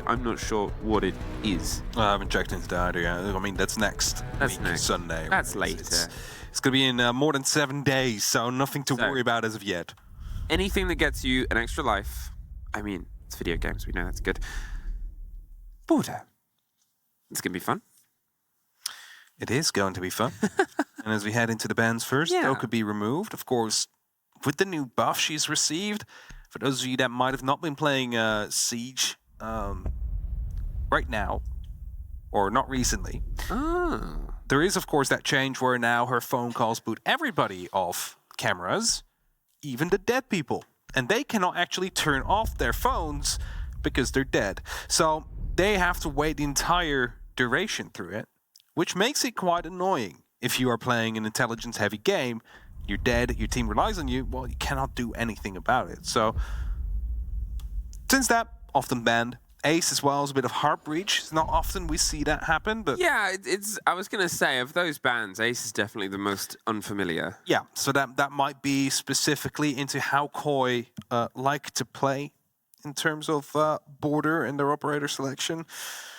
I'm not sure what it is. I haven't checked into that either. I mean, that's next week, Sunday. That's later. It's going to be in more than 7 days, so nothing to worry about as of yet. Anything that gets you an extra life, I mean, it's video games, we know that's good. Border. It's going to be fun. It is going to be fun. And as we head into the bans first, Though could be removed. Of course, with the new buff she's received, for those of you that might have not been playing Siege right now, or not recently, there is, of course, that change where now her phone calls boot everybody off cameras, even the dead people. And they cannot actually turn off their phones because they're dead. So they have to wait the entire duration through it, which makes it quite annoying. If you are playing an intelligence-heavy game, you're dead, your team relies on you, well, you cannot do anything about it. So, since that, often banned. Ace as well is a bit of heart breach. It's not often we see that happen, but... Yeah, I was going to say, of those bans, Ace is definitely the most unfamiliar. Yeah, so that might be specifically into how Koi like to play in terms of border and their operator selection.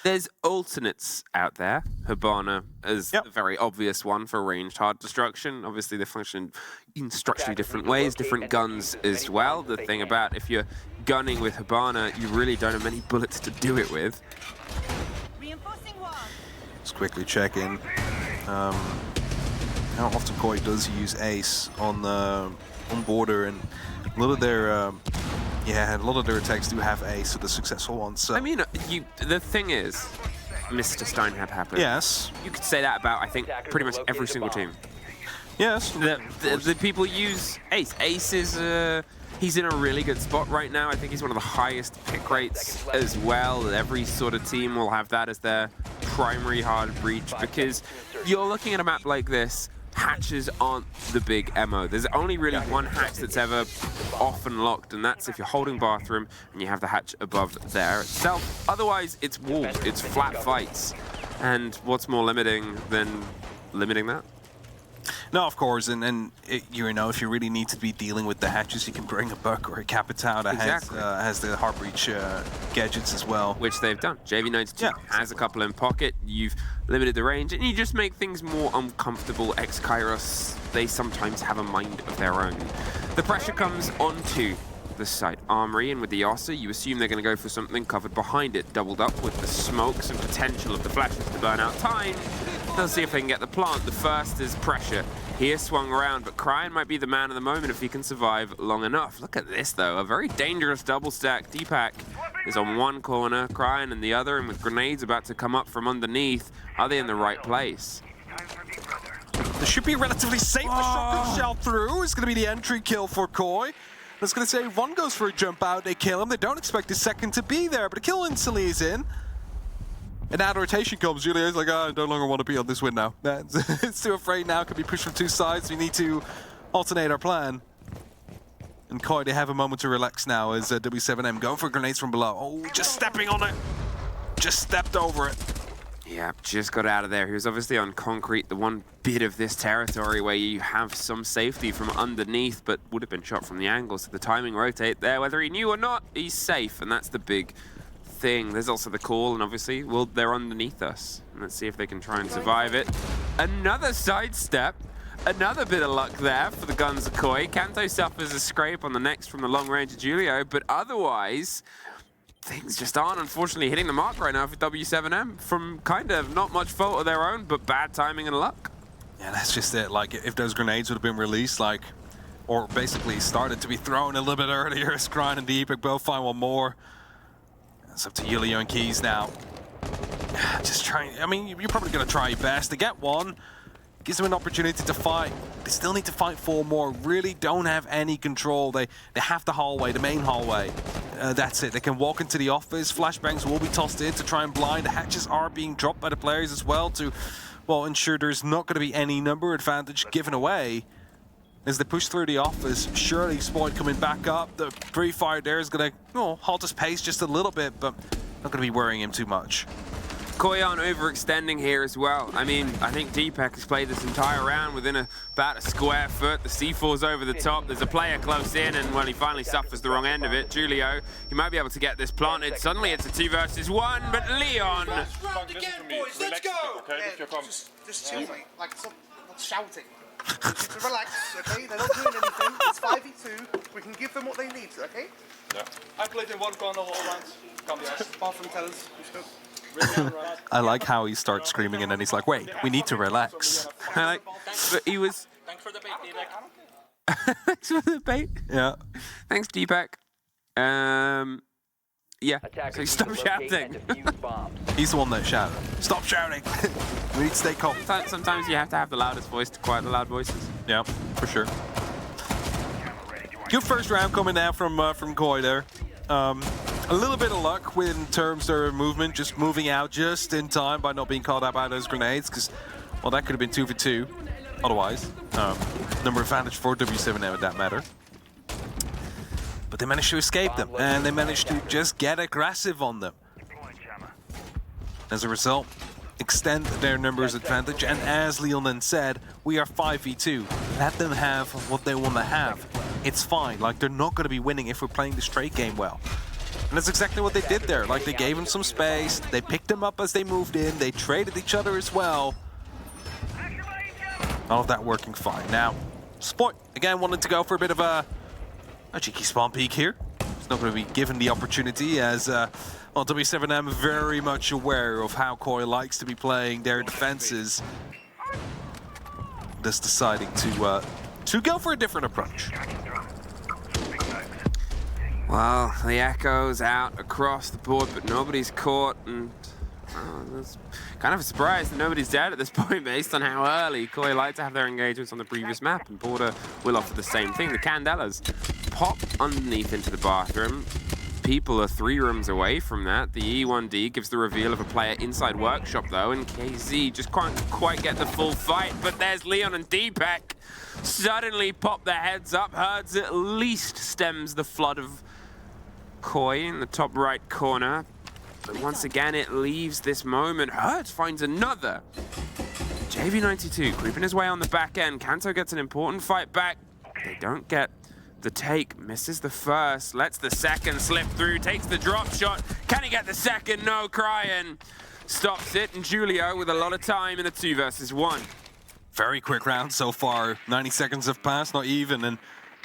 There's alternates out there. Hibana is a very obvious one for ranged hard destruction. Obviously, they function in structurally different ways, different guns as well. The thing about if you're gunning with Hibana, you really don't have many bullets to do it with. Let's quickly check in. How often Koi does use Ace on border, and a lot of their attacks do have Ace, so the successful ones. So. I mean, the thing is, Mr. Stein had happened. Yes. You could say that about, I think, pretty much every single team. Yes. The people use Ace. Ace is, he's in a really good spot right now. I think he's one of the highest pick rates as well. Every sort of team will have that as their primary hard breach, because you're looking at a map like this, hatches aren't the big MO. There's only really one hatch that's ever often locked, and that's if you're holding bathroom and you have the hatch above there itself. Otherwise, it's walls, it's flat fights. And what's more limiting than limiting that? No, of course, and you know, if you really need to be dealing with the hatches, you can bring a Buck or a Capitao that has the heart breach gadgets as well. Which they've done. JV92 has a couple in pocket, you've limited the range, and you just make things more uncomfortable. Ex-Kairos, they sometimes have a mind of their own. The pressure comes onto the site armory, and with the Ossa, you assume they're going to go for something covered behind it, doubled up with the smokes and potential of the flashes to burn out time. They'll see if they can get the plant. The first is pressure. Here swung around, but Cryan might be the man of the moment if he can survive long enough. Look at this, though. A very dangerous double stack. Deepak is on one corner, Cryan in the other, and with grenades about to come up from underneath, are they in the right place? This should be relatively safe. The shotgun shell through. It's going to be the entry kill for Koi. I was going to say, if one goes for a jump out, they kill him. They don't expect the second to be there, but the kill instantly is in. And now the rotation comes. Julia's like, I no longer want to be on this win now. It's too afraid now. Can be pushed from two sides. We need to alternate our plan. And Koi, they have a moment to relax now as W7M going for grenades from below. Oh, just stepping on it. Just stepped over it. Yeah, just got out of there. He was obviously on concrete, the one bit of this territory where you have some safety from underneath, but would have been shot from the angle, so the timing rotate there. Whether he knew or not, he's safe, and that's the big thing. There's also the call, and obviously, well, they're underneath us. Let's see if they can try and survive it. Another sidestep. Another bit of luck there for the guns of Koi. Kanto suffers a scrape on the next from the long range of Julio, but otherwise, things just aren't, unfortunately, hitting the mark right now for W7M from kind of not much fault of their own, but bad timing and luck. Yeah, that's just it. Like, if those grenades would have been released, like, or basically started to be thrown a little bit earlier, Scryan and Deepak both find one more. It's up to Julio and Keys now. Just trying, I mean, you're probably going to try your best to get one. Gives them an opportunity to fight. They still need to fight 4 more. Really don't have any control. They have the hallway, the main hallway. That's it. They can walk into the office. Flashbangs will be tossed in to try and blind. The hatches are being dropped by the players as well to, well, ensure there's not going to be any number advantage given away. As they push through the office, surely Spoid coming back up. The pre-fire there is going to halt his pace just a little bit, but not going to be worrying him too much. Koi aren't overextending here as well. I mean, I think Deepak has played this entire round within about a square foot. The C4's over the top. There's a player close in, and when he finally suffers the wrong end of it, Julio, he might be able to get this planted. Suddenly it's a 2 versus 1, but Leon. Last round again, boys. Let's go. Okay, just chill, mate. Like, stop shouting. To relax, okay? They're not doing anything. It's 5v2. We can give them what they need, okay? Yeah. I played in one corner all rounds. Can't be asked. Apart from tellers. I like how he starts screaming and then he's like, wait, we need to relax. But he was... Thanks for the bait, Deepak. Thanks for the bait. Yeah. Thanks, Deepak. Yeah, so stop shouting. He's the one that shouted. Stop shouting. We need to stay calm. Sometimes you have to have the loudest voice to quiet the loud voices. Yeah, for sure. Good first round coming out from Koi there. A little bit of luck in terms of their movement, just moving out just in time by not being called out by those grenades, because, well, that could have been 2 for 2 otherwise. Number advantage for W7M at that matter. But they managed to escape them, and they managed to just get aggressive on them. As a result, extend their numbers advantage, and as Leonin said, we are 5v2. Let them have what they want to have. It's fine, like, they're not going to be winning if we're playing the straight game well. And that's exactly what they did there. Like, they gave him some space, they picked him up as they moved in, they traded each other as well. All of that working fine. Now, Sport, again, wanted to go for a bit of a cheeky spawn peek here. It's not going to be given the opportunity as well, W7M very much aware of how Koi likes to be playing their defenses. Just deciding to go for a different approach. Well, the echo's out across the board, but nobody's caught, and it's kind of a surprise that nobody's dead at this point based on how early Koi like to have their engagements on the previous map, and Border will offer the same thing. The Candelas pop underneath into the bathroom. People are 3 rooms away from that. The E1D gives the reveal of a player inside workshop though, and KZ just can't quite get the full fight, but there's Leon and Deepak suddenly pop their heads up. Herds at least stems the flood of Koi in the top right corner. But once again, it leaves this moment. Hertz finds another. JV92 creeping his way on the back end. Kanto gets an important fight back. They don't get the take. Misses the first. Lets the second slip through. Takes the drop shot. Can he get the second? No, crying. Stops it. And Julio with a lot of time in a 2 versus 1. Very quick round so far. 90 seconds have passed, not even. And,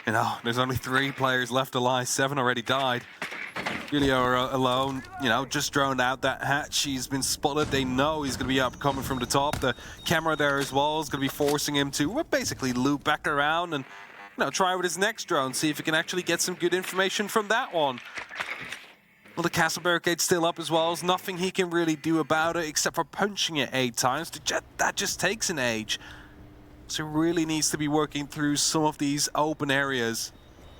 you know, there's only 3 players left alive. 7 already died. Julio alone, you know, just droned out that hatch. He's been spotted. They know he's going to be up coming from the top. The camera there as well is going to be forcing him to basically loop back around and, you know, try with his next drone, see if he can actually get some good information from that one. Well, the castle barricade's still up as well. There's nothing he can really do about it except for punching it 8 times. That just takes an age. So he really needs to be working through some of these open areas,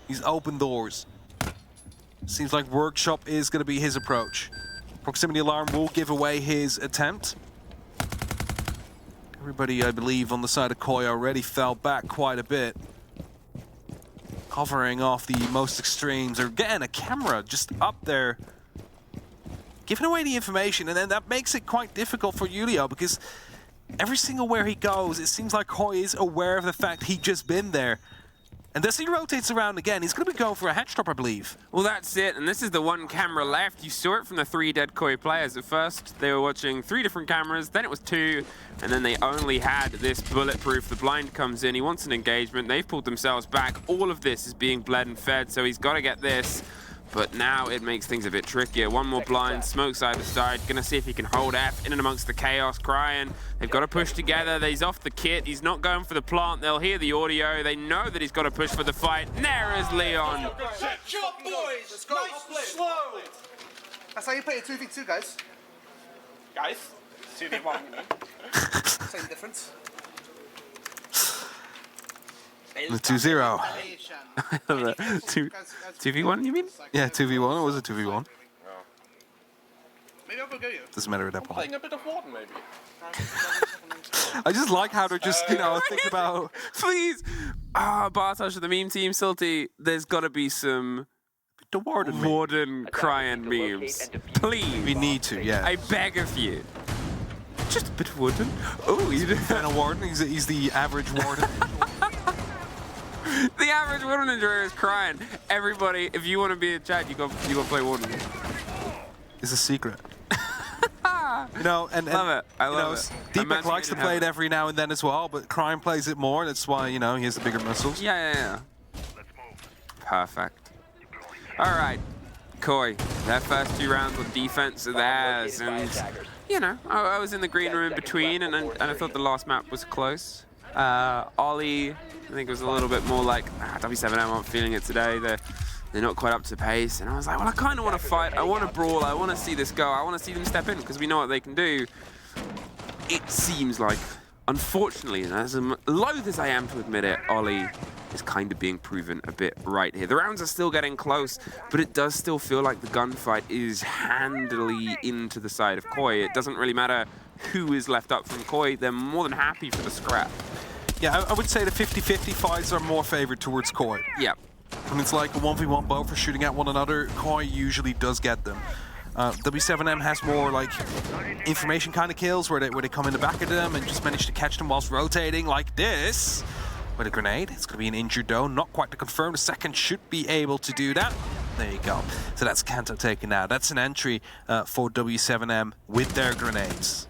these open doors. Seems like workshop is going to be his approach. Proximity alarm will give away his attempt. Everybody, I believe, on the side of Koi already fell back quite a bit. Covering off the most extremes, or getting a camera just up there, giving away the information, and then that makes it quite difficult for Julio because every single where he goes, it seems like Koi is aware of the fact he'd just been there. And as he rotates around again, he's going to be going for a hatch drop, I believe. Well, that's it, and this is the one camera left. You saw it from the 3 dead Koi players. At first, they were watching 3 different cameras, then it was 2, and then they only had this bulletproof. The blind comes in, he wants an engagement. They've pulled themselves back. All of this is being bled and fed, so he's got to get this. But now it makes things a bit trickier. One more blind, smokes either side. Gonna see if he can hold F in and amongst the chaos. Crying. They've got to push together. He's off the kit. He's not going for the plant. They'll hear the audio. They know that he's got to push for the fight. And there is Leon. Good job, boys. Let's go. Nice slow. That's how you play a 2v2, guys. Guys, 2v1. Same difference. The 2-0. 2v1, you mean? Yeah, 2v1. Or was it 2v1? Maybe I'll go you. Doesn't matter at that point. Playing a bit of Warden, maybe. I just like how they're just, you know, think about... Please! Bartosz of the meme team, Silty, there's got to be some The Warden crying memes. Please. We need to, yeah. I beg of you. just a bit of warden. Oh, you did. And a warden. He's the average warden. The average warden enjoyer is crying. Everybody, if you want to be a chat, you go play warden. It's a secret. You know, and love it. I love it. Difmark likes to play it every now and then as well, but Crime plays it more. That's why, you know, he has the bigger muscles. Yeah. Perfect. All right, Koi. Their first 2 rounds on defense are theirs, and you know, I was in the green room in between, and I thought the last map was close. Ollie, I think it was a little bit more like W7M aren't feeling it today. They're not quite up to pace, and I was like, well, I kind of want to fight. I want to brawl. I want to see this go. I want to see them step in because we know what they can do. It seems like, unfortunately, and as loath as I am to admit it, Ollie is kind of being proven a bit right here. The rounds are still getting close, but it does still feel like the gunfight is handily into the side of Koi. It doesn't really matter who is left up from Koi. They're more than happy for the scrap. Yeah, I would say the 50-50 fights are more favored towards Koi. Yeah. And it's like a 1v1 both for shooting at one another. Koi usually does get them. W7M has more like information kind of kills where they come in the back of them and just manage to catch them whilst rotating like this. With a grenade, it's going to be an injured though, not quite to confirm. The second should be able to do that. There you go. So that's Kanto taken out. That's an entry for W7M with their grenades.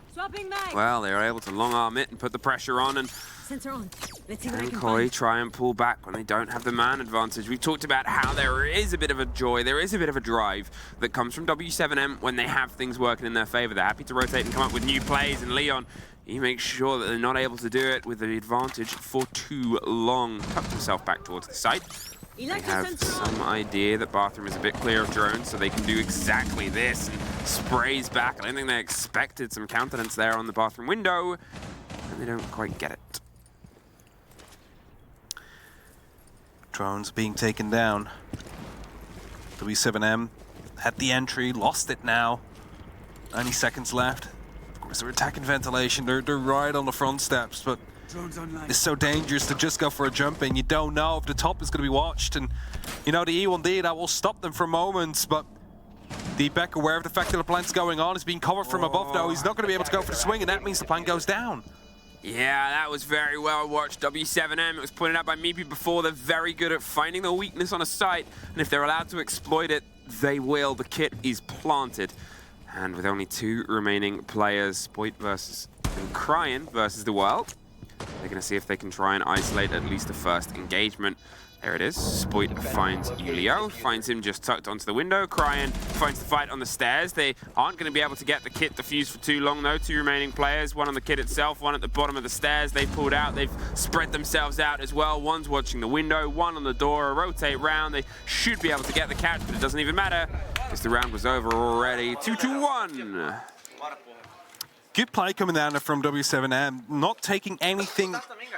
Well, they were able to long arm it and put the pressure on, and sensor on. Let's see what I can Koi find. try and pull back when they don't have the man advantage. We've talked about how there is a bit of a joy, there is a bit of a drive that comes from W7M when they have things working in their favor. They're happy to rotate and come up with new plays, and Leon, he makes sure that they're not able to do it with the advantage for too long. Tucked himself back towards the site. They have some idea that bathroom is a bit clear of drones, so they can do exactly this and sprays back. I don't think they expected some countenance there on the bathroom window, and they don't quite get it. Drones being taken down. W7M had the entry, lost it now. 90 seconds left. Of course, they're attacking ventilation. They're right on the front steps, but it's so dangerous to just go for a jump in. You don't know if the top is going to be watched, and you know the E1D that will stop them for moments. But Difmark, aware of the fact that the plant's going on, is being covered from above. Though he's not going to be able to go for the swing, and that means the plant goes down. Yeah, that was very well watched. W7M, it was pointed out by Meepy before, they're very good at finding the weakness on a site, and if they're allowed to exploit it, they will. The kit is planted. And with only 2 remaining players, Spoit versus and Cryan versus the world, they're going to see if they can try and isolate at least the first engagement. There it is. Spoit finds Julio, finds him just tucked onto the window. Cryan finds the fight on the stairs. They aren't going to be able to get the kit defused for too long, though. 2 remaining players, one on the kit itself, one at the bottom of the stairs. They pulled out. They've spread themselves out as well. One's watching the window, one on the door. Rotate round. They should be able to get the catch, but it doesn't even matter because the round was over already. 2-1. Good play coming down from W7M, not taking anything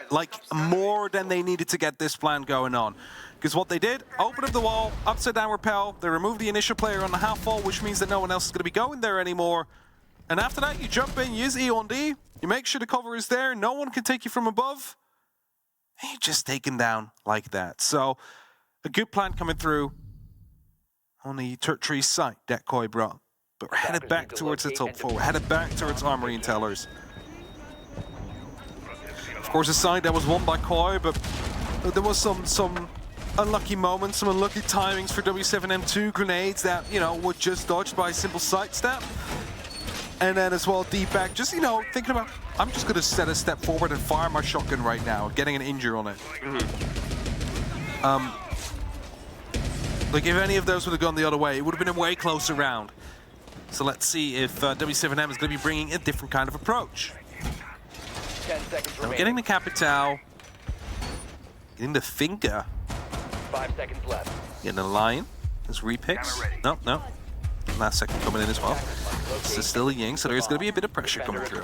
like more than they needed to get this plan going on. Because what they did, open up the wall, upside down rappel, they removed the initial player on the half wall, which means that no one else is going to be going there anymore. And after that, you jump in, use E1D, you make sure the cover is there, no one can take you from above, and you're just taken down like that. So, a good plan coming through on the tertiary site that Koi brought. But we're headed back towards the top 4. We're headed back towards Armory and Tellers. Of course, a side that was won by Koi, but there was some unlucky moments, some unlucky timings for W7M2 grenades that, you know, were just dodged by a simple sidestep. And then as well, Difmark just, you know, thinking about, I'm just going to set a step forward and fire my shotgun right now, getting an injure on it. Like, if any of those would have gone the other way, it would have been a way closer round. So let's see if W7M is going to be bringing a different kind of approach. 10 seconds Now we're getting the Capital, getting the Finca, 5 seconds left. getting the Lion. There's repicks. No. Last second coming in as well. This is still a Ying, so there's going to be a bit of pressure coming through.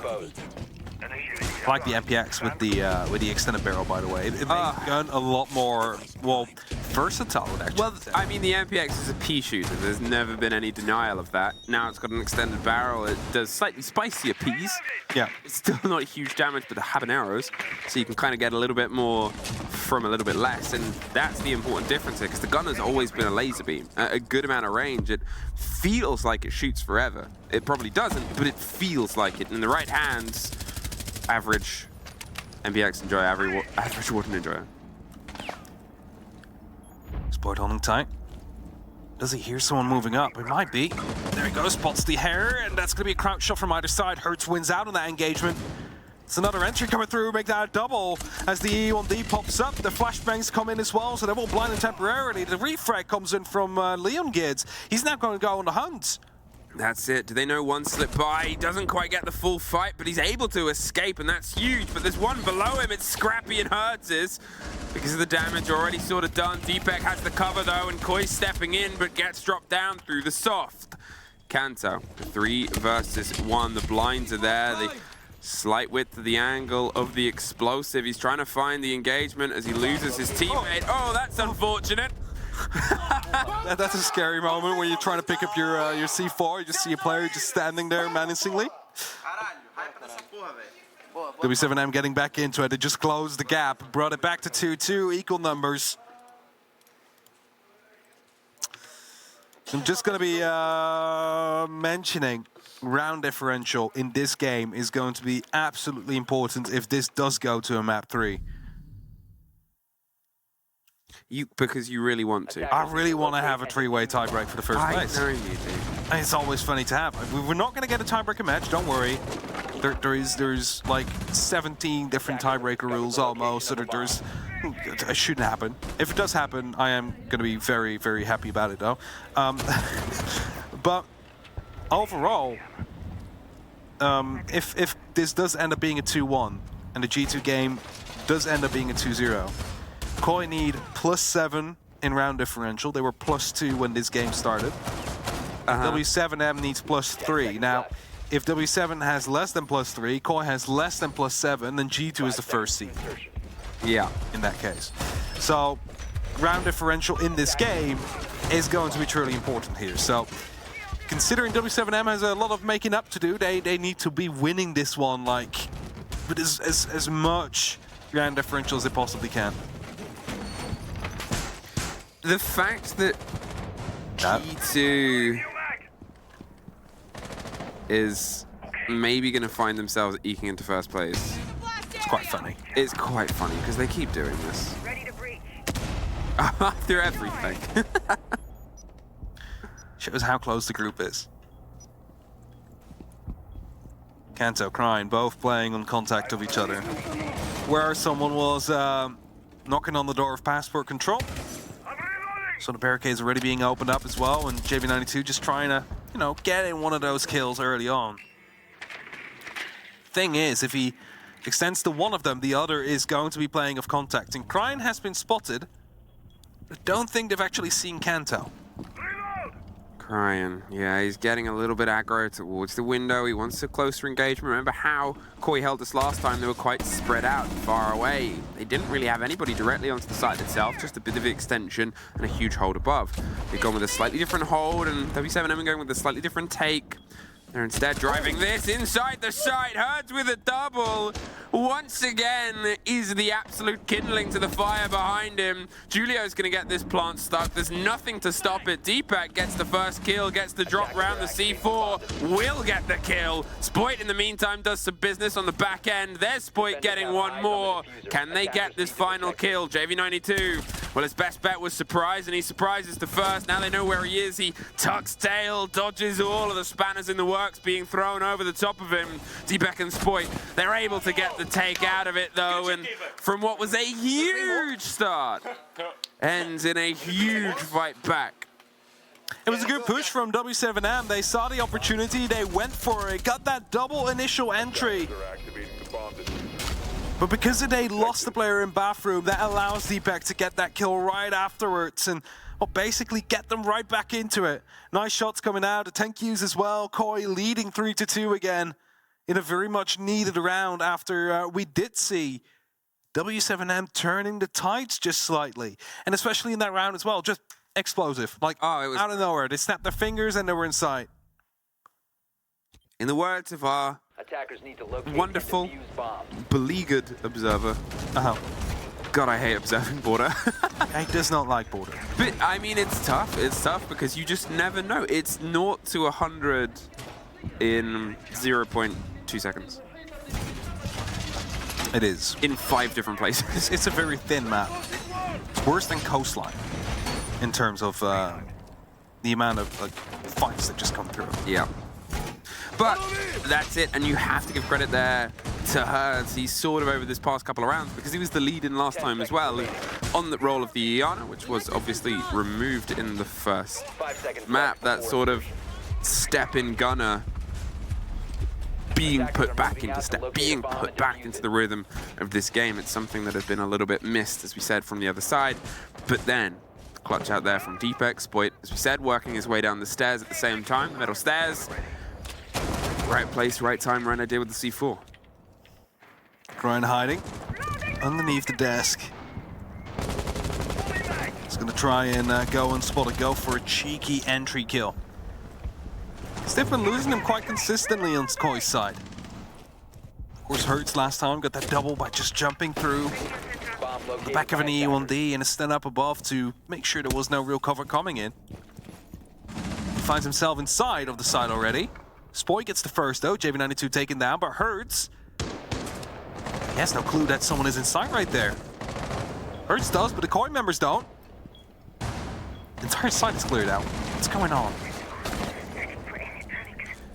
I like the MPX with the extended barrel, by the way. It makes the gun a lot more, well, versatile, actually. Well, I mean, the MPX is a pea shooter. There's never been any denial of that. Now it's got an extended barrel. It does slightly spicier peas. Yeah. It's still not huge damage, but the habaneros, so you can kind of get a little bit more from a little bit less, and that's the important difference here, because the gun has always been a laser beam. A good amount of range. It feels like it shoots forever. It probably doesn't, but it feels like it. In the right hands, average MPX enjoyer, average Warden enjoyer. Sport holding tight. Does he hear someone moving up? It might be. There he goes, spots the hair, and that's going to be a crouch shot from either side. Hertz wins out on that engagement. It's another entry coming through, make that a double. As the E1D pops up, the flashbangs come in as well, so they're all blinded temporarily. The refrag comes in from Leon Gids. He's now going to go on the hunt. That's it. Do they know one slip by? He doesn't quite get the full fight, but he's able to escape, and that's huge. But there's one below him. It's Scrappy and Hertz's. Because of the damage already sort of done. Deepak has the cover, though, and Koi's stepping in, but gets dropped down through the soft. Kanto, 3 versus 1. The blinds are there. The slight width of the angle of the explosive. He's trying to find the engagement as he loses his teammate. Oh, that's unfortunate. That's a scary moment when you're trying to pick up your C4. You just see a player just standing there menacingly. W7M getting back into it. They just closed the gap, brought it back to 2-2, equal numbers. I'm just going to be mentioning round differential in this game is going to be absolutely important if this does go to a map 3. Because you really want to. I really want to have a 3-way tiebreak for the first place. I know you do. And it's always funny to have. We're not going to get a tiebreaker match, don't worry. There's like 17 different tiebreaker rules almost, so it shouldn't happen. If it does happen, I am going to be very, very happy about it though. But overall, if this does end up being a 2-1, and the G2 game does end up being a 2-0, Koi need +7 in round differential. They were +2 when this game started. W7M needs +3. Now, if W7 has less than +3, Koi has less than +7, then G2 is the first seed. Yeah. In that case. So, round differential in this game is going to be truly important here. So, considering W7M has a lot of making up to do, they need to be winning this one like with as much round differential as they possibly can. The fact that G2 is maybe going to find themselves eking into first place. It's quite funny. It's quite funny because they keep doing this. Ready to breach. After everything. Shows how close the group is. Kanto, Crying, both playing on contact of each other. Where someone was knocking on the door of passport control. So the barricade's already being opened up as well, and JV92 just trying to, you know, get in one of those kills early on. Thing is, if he extends to one of them, the other is going to be playing off contact. And Crying has been spotted, but I don't think they've actually seen Kanto. Crying. Yeah, he's getting a little bit aggro towards the window. He wants a closer engagement. Remember how Koi held us last time? They were quite spread out and far away. They didn't really have anybody directly onto the site itself, just a bit of extension and a huge hold above. They've gone with a slightly different hold, and W7M are going with a slightly different take. They're instead driving this inside the site. Hertz with a double. Once again is the absolute kindling to the fire behind him. Julio's going to get this plant stuck. There's nothing to stop it. Deepak gets the first kill, gets the drop round the C4, will get the kill. Spoit in the meantime does some business on the back end. There's Spoit getting one more. Can they get this final kill? JV92. Well, his best bet was surprise, and he surprises the first. Now they know where he is. He tucks tail, dodges all of the spanners in the works being thrown over the top of him. Deepak and Spoit, they're able to get the take out of it though, and from what was a huge start, ends in a huge fight back. It was a good push from W7M. They saw the opportunity, they went for it, got that double initial entry. But because they lost the player in bathroom, that allows Deepak to get that kill right afterwards and basically get them right back into it. Nice shots coming out, the 10 Qs as well. Koi leading 3-2 again. in a very much needed round after we did see W7M turning the tides just slightly. And especially in that round as well, just explosive. Like, it was out of nowhere. They snapped their fingers and they were inside. In the words of our Attackers need to locate wonderful, and defuse bombs. beleaguered observer. God, I hate observing border. He does not like border. But, I mean, it's tough. It's tough because you just never know. It's 0 to 100 in 0.2 seconds. It is. In 5 different places. It's a very thin map. It's worse than Coastline in terms of the amount of fights that just come through. Yeah. But that's it, and you have to give credit there to Hertz. He's sort of over this past couple of rounds because he was the lead in last time as well on the role of the Iana, which was obviously removed in the first map. That sort of step-in gunner being put back into step, being put back into the rhythm of this game. It's something that has been a little bit missed, as we said, from the other side. But then, clutch out there from Deepak. Spoit, as we said, working his way down the stairs at the same time, the metal stairs. Right place, right time, right idea with the C4. Ryan hiding underneath the desk. He's going to try and go and spot a go for a cheeky entry kill. They've been losing him quite consistently on Skoy's side. Of course, Hertz last time got that double by just jumping through the back of an E1D and a stun up above to make sure there was no real cover coming in. He finds himself inside of the side already. Spoy gets the first though, JV92 taken down, but Hertz, he has no clue that someone is inside right there. Hertz does, but the Koi members don't. The entire side is cleared out. What's going on?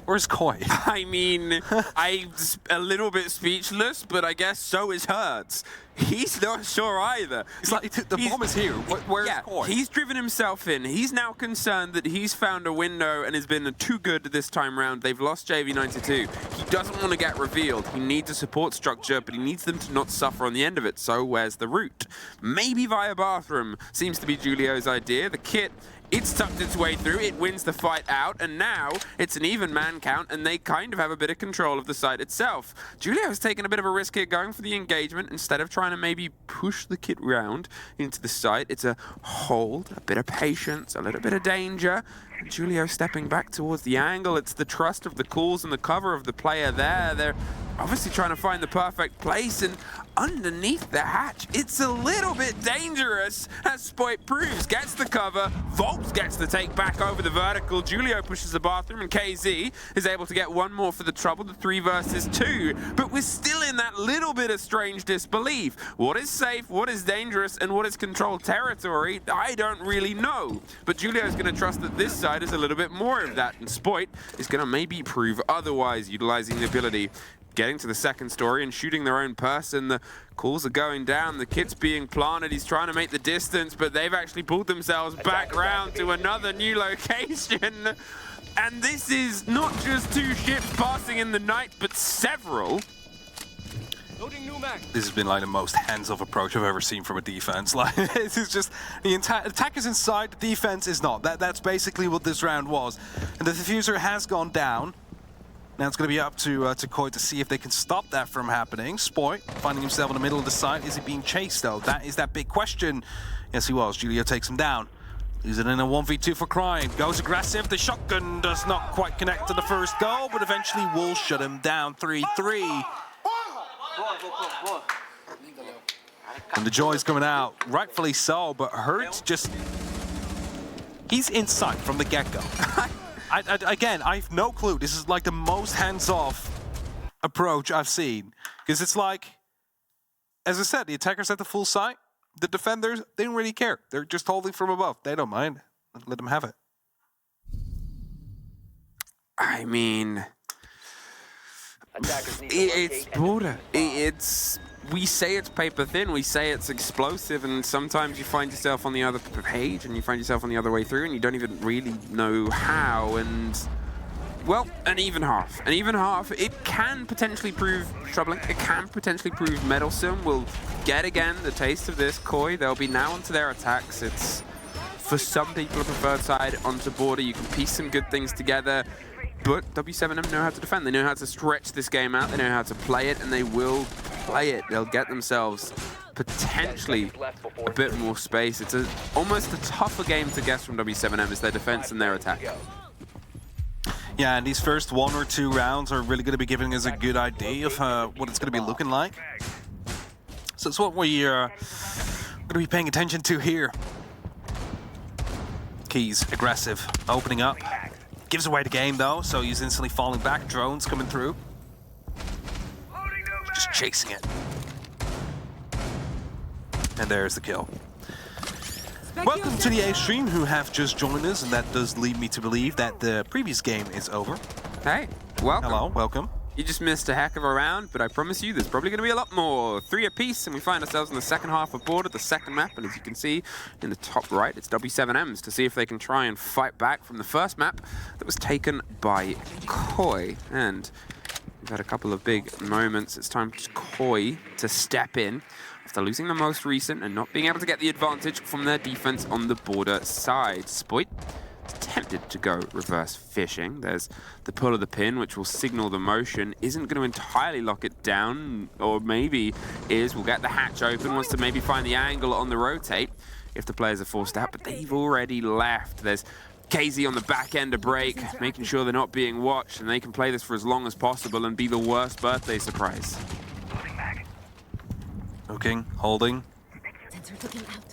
Where's Koi? I mean, I'm a little bit speechless, but I guess so is Hertz. He's not sure either. It's like the bomb is here. Where's Koi? He's driven himself in. He's now concerned that he's found a window and has been too good this time round. They've lost JV92. He doesn't want to get revealed. He needs a support structure, but he needs them to not suffer on the end of it. So where's the route? Maybe via bathroom. Seems to be Julio's idea. The kit, it's tucked its way through, it wins the fight out, and now it's an even man count, and they kind of have a bit of control of the site itself. Julio's taken a bit of a risk here going for the engagement instead of trying to maybe push the kit round into the site. It's a hold, a bit of patience, a little bit of danger. Julio stepping back towards the angle. It's the trust of the calls and the cover of the player there. They're obviously trying to find the perfect place, and underneath the hatch, it's a little bit dangerous, as Spoit proves. Gets the cover, Volps gets the take back over the vertical, Julio pushes the bathroom, and KZ is able to get one more for the trouble, the 3 versus 2. But we're still in that little bit of strange disbelief. What is safe, what is dangerous, and what is controlled territory, I don't really know. But Julio's going to trust that this side is a little bit more of that, and Spoit is going to maybe prove otherwise, utilizing the ability. Getting to the second story and shooting their own person. The calls are going down. The kit's being planted. He's trying to make the distance, but they've actually pulled themselves back round to another new location. And this is not just 2 ships passing in the night, but several. This has been like the most hands-off approach I've ever seen from a defense. Like, this is just the attack is inside, the defense is not. That's basically what this round was. And the diffuser has gone down. Now it's going to be up to Koi to see if they can stop that from happening. Spoit finding himself in the middle of the site. Is he being chased though? That is that big question. Yes, he was. Julio takes him down. He's in a 1v2 for Crying. Goes aggressive. The shotgun does not quite connect to the first goal, but eventually will shut him down. 3-3. And the joy's coming out. Rightfully so, but Hertz just... He's inside from the get-go. Again, I have no clue. This is like the most hands-off approach I've seen. Because it's like, as I said, the attackers at the full site, the defenders, they don't really care. They're just holding from above. They don't mind. Let them have it. I mean, it's border. We say it's paper thin, we say it's explosive, and sometimes you find yourself on the other page and you find yourself on the other way through and you don't even really know how, and well, an even half. An even half, it can potentially prove troubling, it can potentially prove meddlesome. We'll get again the taste of this. Koi, they'll be now onto their attacks. It's, for some people, a preferred side onto border. You can piece some good things together. But W7M know how to defend. They know how to stretch this game out. They know how to play it, and they will play it. They'll get themselves potentially a bit more space. It's almost a tougher game to guess from W7M is their defense and their attack. Yeah, and these first 1 or 2 rounds are really going to be giving us a good idea of what it's going to be looking like. So it's what we are going to be paying attention to here. Keys, aggressive, opening up. Gives away the game though, so he's instantly falling back. Drones coming through. Just chasing it. And there's the kill. Welcome to the A stream who have just joined us, and that does lead me to believe that the previous game is over. Hey, welcome. Hello, welcome. You just missed a heck of a round, but I promise you there's probably going to be a lot more. 3 apiece, and we find ourselves in the second half of board at the second map, and as you can see in the top right, it's W7M's to see if they can try and fight back from the first map that was taken by Koi. And we've had a couple of big moments. It's time for Koi to step in after losing the most recent and not being able to get the advantage from their defense on the border side. Spoit tempted to go reverse fishing. There's the pull of the pin, which will signal the motion. Isn't going to entirely lock it down, or maybe will get the hatch open, wants to maybe find the angle on the rotate if the players are forced out, but they've already left. There's KZ on the back end of break, making sure they're not being watched, and they can play this for as long as possible and be the worst birthday surprise. Looking, holding. Sensor looking out.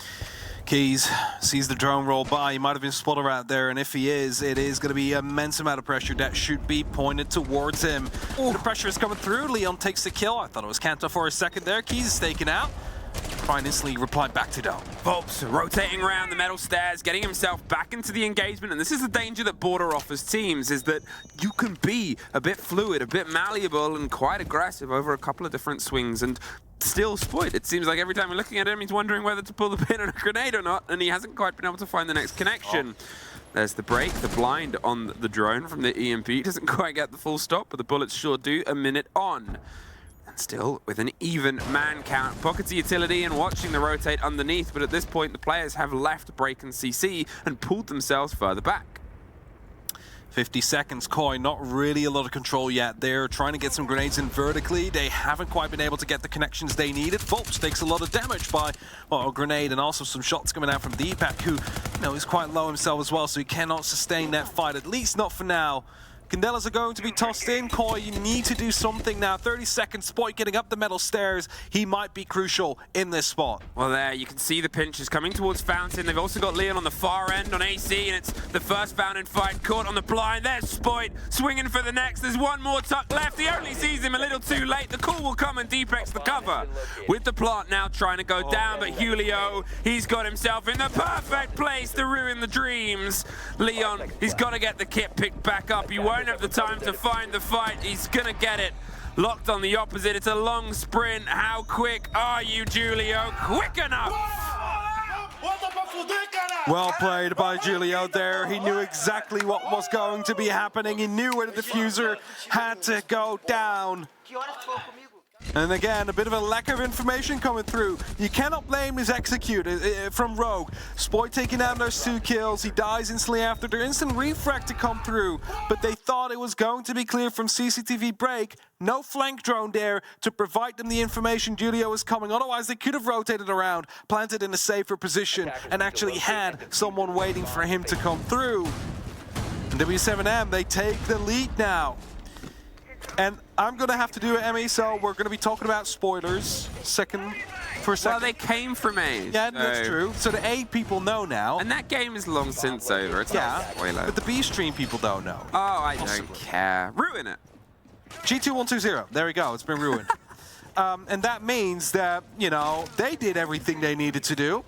Keys sees the drone roll by. He might have been spotter out there, and if he is, it is going to be an immense amount of pressure that should be pointed towards him. Ooh. The pressure is coming through. Leon takes the kill. I thought it was Kanto for a second there. Keys is taken out. Brian instantly replied back to Dome. Volps rotating around the metal stairs, getting himself back into the engagement, and this is the danger that Border offers teams, is that you can be a bit fluid, a bit malleable, and quite aggressive over a couple of different swings, and still Spoit. It seems like every time we're looking at him, he's wondering whether to pull the pin on a grenade or not, and he hasn't quite been able to find the next connection. There's the break, the blind on the drone from the EMP. Doesn't quite get the full stop, but the bullets sure do. A minute on. And still with an even man count. Pockets of utility and watching the rotate underneath, but at this point the players have left break and CC and pulled themselves further back. 50 seconds, Koi, not really a lot of control yet. They're trying to get some grenades in vertically. They haven't quite been able to get the connections they needed. Volps takes a lot of damage by a grenade, and also some shots coming out from Deepak, who is quite low himself as well, so he cannot sustain that fight, at least not for now. Candelas are going to be tossed in. Koi, you need to do something now. 30 seconds, Spoit getting up the metal stairs. He might be crucial in this spot. Well, there, you can see the pinches coming towards Fountain. They've also got Leon on the far end on AC, and it's the first Fountain fight caught on the blind. There's Spoit swinging for the next. There's one more tuck left. He only sees him a little too late. The call will come and Deepak's the cover. With the plant now trying to go down, but Julio, he's got himself in the perfect place to ruin the dreams. Leon, he's got to get the kit picked back up. You won't have the time to find the fight. He's gonna get it. Locked on the opposite. It's a long sprint. How quick are you, Julio? Quick enough! Well played by Julio there. He knew exactly what was going to be happening. He knew where the diffuser had to go down. And again, a bit of a lack of information coming through. You cannot blame his execute from Rogue. Spoit taking down those 2 kills. He dies instantly after their instant refract to come through. But they thought it was going to be clear from CCTV break. No flank drone there to provide them the information Julio was coming. Otherwise, they could have rotated around, planted in a safer position, and actually had someone waiting for him to come through. And W7M, they take the lead now. And I'm going to have to do it, Emmy, so we're going to be talking about spoilers for a second. Well, they came from A. Yeah, that's true. So the A people know now. And that game is long since over. It's not a spoiler. But the B stream people don't know. Oh, I don't care. Ruin it. G2120. There we go. It's been ruined. And that means that, they did everything they needed to do.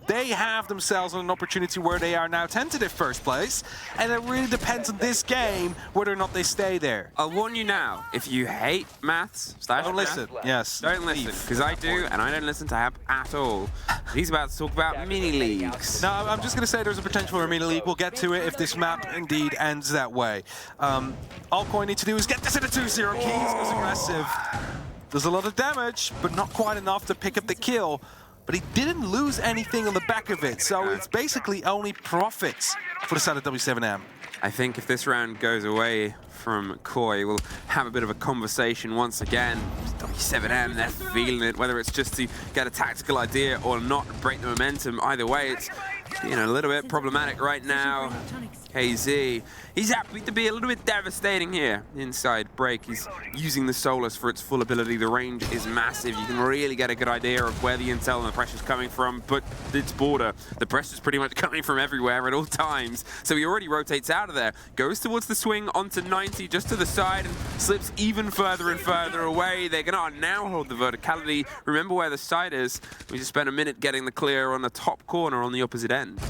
They have themselves an opportunity where they are now tentative first place, and it really depends on this game whether or not they stay there. I'll warn you now, if you hate maths, don't listen. Yes. Don't listen, because I do, and I don't listen to Hab at all. He's about to talk about mini leagues. No, I'm just going to say there's a potential for a mini league. We'll get to it if this map indeed ends that way. All Koi needs to do is get this in a 2-0. Keys goes aggressive. Does a lot of damage, but not quite enough to pick up the kill. But he didn't lose anything on the back of it, so it's basically only profits for the side of W7M. I think if this round goes away from Koi, we'll have a bit of a conversation once again. W7M, they're feeling it, whether it's just to get a tactical idea or not, break the momentum. Either way, it's being a little bit problematic right now. KZ, he's happy to be a little bit devastating here inside break. He's using the Solus for its full ability. The range is massive. You can really get a good idea of where the intel and the pressure's coming from, but it's border. The pressure's pretty much coming from everywhere at all times. So he already rotates out of there, goes towards the swing onto 90, just to the side, and slips even further and further away. They're gonna now hold the verticality. Remember where the side is. We just spent a minute getting the clear on the top corner on the opposite end.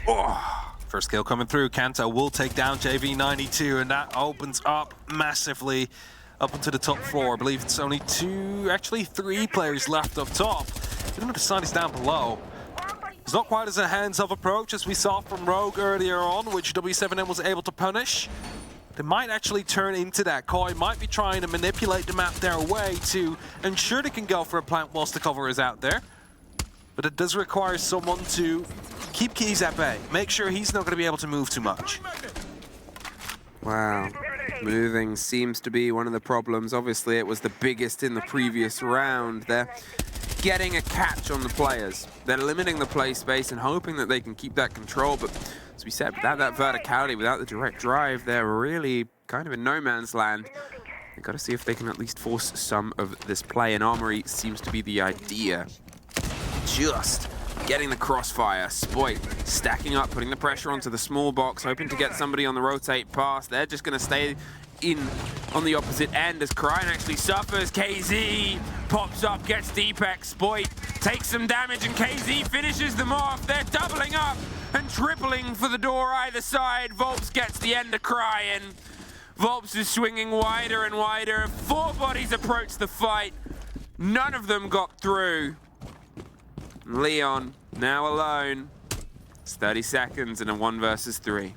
Oh. First kill coming through. Kanto will take down JV92, and that opens up massively up onto the top floor. I believe it's only actually three players left up top. Even though the side is down below. It's not quite as a hands-off approach as we saw from Rogue earlier on, which W7M was able to punish. They might actually turn into that. Koi might be trying to manipulate the map their way to ensure they can go for a plant whilst the cover is out there. But it does require someone to keep Keys at bay. Make sure he's not going to be able to move too much. Wow. Moving seems to be one of the problems. Obviously, it was the biggest in the previous round. They're getting a catch on the players. They're limiting the play space and hoping that they can keep that control. But as we said, without that verticality, without the direct drive, they're really kind of in no man's land. They've got to see if they can at least force some of this play. And Armory seems to be the idea. Just getting the crossfire. Spoit stacking up, putting the pressure onto the small box, hoping to get somebody on the rotate pass. They're just going to stay in on the opposite end as Kryan actually suffers. KZ pops up, gets Deepak. Spoit takes some damage, and KZ finishes them off. They're doubling up and tripling for the door either side. Volps gets the end of Kryan. Volps is swinging wider and wider. 4 bodies approach the fight. None of them got through. Leon, now alone. It's 30 seconds and a 1 versus 3.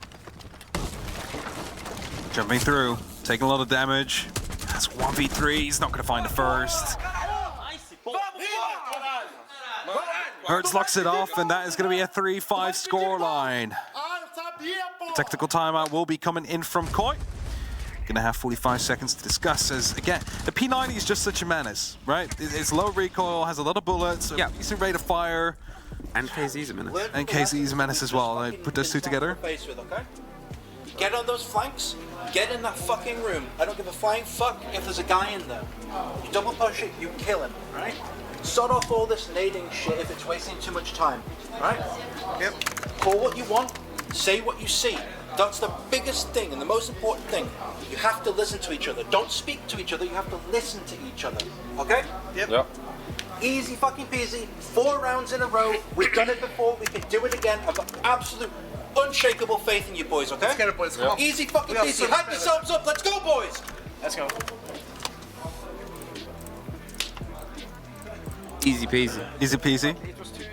Jumping through, taking a lot of damage. That's 1v3, he's not going to find the first. Hertz locks it off, and that is going to be a 3-5 scoreline. Technical timeout will be coming in from Koi. Gonna have 45 seconds to discuss, as again, the P90 is just such a menace, right? It's low recoil, has a lot of bullets, a decent rate of fire. And KZ's a menace. And KZ's a menace as well. I put those two together. Get on those flanks, get in that fucking room. I don't give a flying fuck if there's a guy in there. You double push it, you kill him, right? Sod off all this nading shit if it's wasting too much time, right? Yep. Call what you want, say what you see. That's the biggest thing and the most important thing. You have to listen to each other. Don't speak to each other, you have to listen to each other. Okay? Yep. Easy fucking peasy. 4 rounds in a row. We've done it before, we can do it again. I've got absolute unshakable faith in you boys, okay? Let's get it, boys. Come on. Easy fucking peasy. Hype yourselves up, let's go boys! Let's go. Easy peasy. Easy peasy.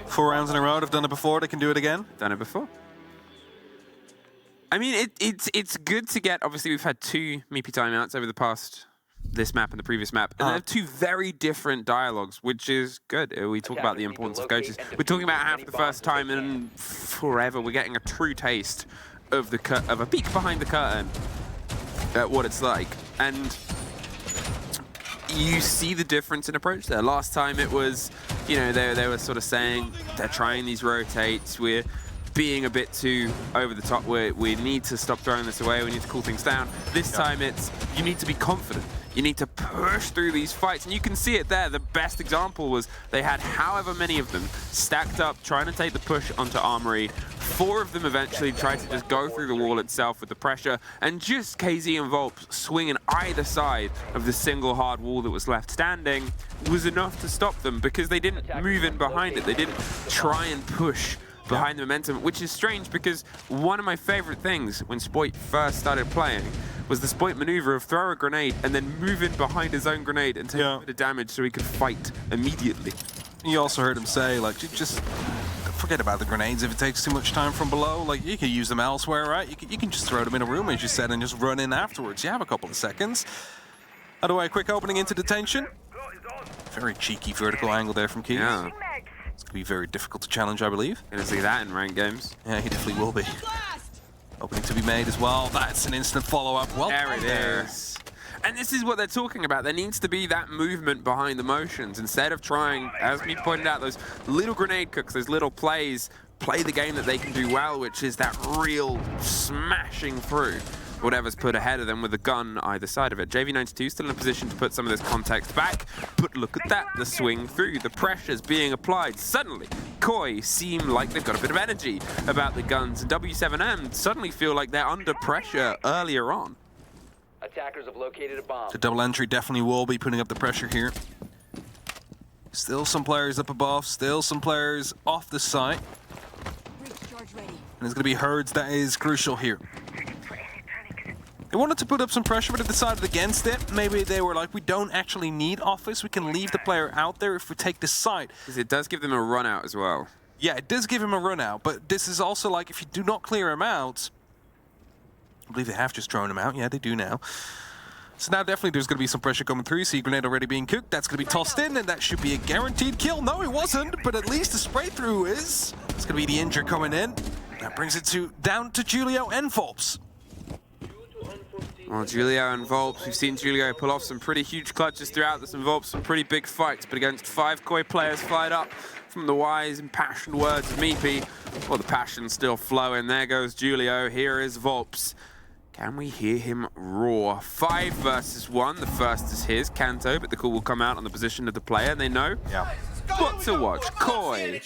4 rounds in a row, they've done it before, they can do it again. Done it before. I mean, it's good to get, obviously we've had 2 meepy timeouts over the past, this map and the previous map, and they have 2 very different dialogues, which is good. We talk about the importance of coaches. We're talking about how for the first time in forever, we're getting a true taste of a peek behind the curtain at what it's like. And you see the difference in approach there. Last time it was, you know, they were sort of saying, they're trying these rotates, we're being a bit too over the top. We need to stop throwing this away, we need to cool things down. This time it's, you need to be confident. You need to push through these fights, and you can see it there. The best example was they had however many of them stacked up trying to take the push onto Armory. 4 of them eventually tried to just go through the wall itself with the pressure, and just KZ and Volp swinging either side of the single hard wall that was left standing was enough to stop them, because they didn't move in behind it. They didn't try and push behind the momentum, which is strange because one of my favorite things when Spoit first started playing was the Spoit maneuver of throw a grenade and then move in behind his own grenade and take a bit of damage so he could fight immediately. You also heard him say, like, just forget about the grenades if it takes too much time from below. Like, you can use them elsewhere, right? You can just throw them in a room, as you said, and just run in afterwards. You have a couple of seconds. By the way, quick opening into detention. Very cheeky vertical angle there from Keys. Yeah. It's going to be very difficult to challenge, I believe. Gonna see that in ranked games. Yeah, he definitely will be. Opening to be made as well. That's an instant follow-up. Well, there it is. And this is what they're talking about. There needs to be that movement behind the motions. Instead of trying, as we pointed out, those little grenade cooks, those little plays, play the game that they can do well, which is that real smashing through whatever's put ahead of them with a gun either side of it. JV92 still in a position to put some of this context back, but look at that, the swing through, the pressure's being applied. Suddenly, Koi seem like they've got a bit of energy about the guns, and W7M suddenly feel like they're under pressure earlier on. Attackers have located a bomb. The double entry definitely will be putting up the pressure here. Still some players up above, still some players off the site. And there's going to be herds that is crucial here. They wanted to put up some pressure, but they decided against it. Maybe they were like, we don't actually need office. We can leave the player out there if we take this site. Because it does give them a run out as well. Yeah, it does give him a run out, but this is also like, if you do not clear him out, I believe they have just thrown him out. Yeah, they do now. So now definitely there's going to be some pressure coming through. See grenade already being cooked. That's going to be tossed in, and that should be a guaranteed kill. No, it wasn't, but at least the spray through is. It's going to be the injure coming in. That brings it down to Julio and Volps. Well, Julio and Volps, we've seen Julio pull off some pretty huge clutches throughout this, and Volps some pretty big fights, but against 5 Koi players fired up from the wise, impassioned words of Meepy. Well, the passion's still flowing. There goes Julio. Here is Volps. Can we hear him roar? 5 versus 1. The first is his, Kanto, but the call will come out on the position of the player, and they know what to watch. Koi.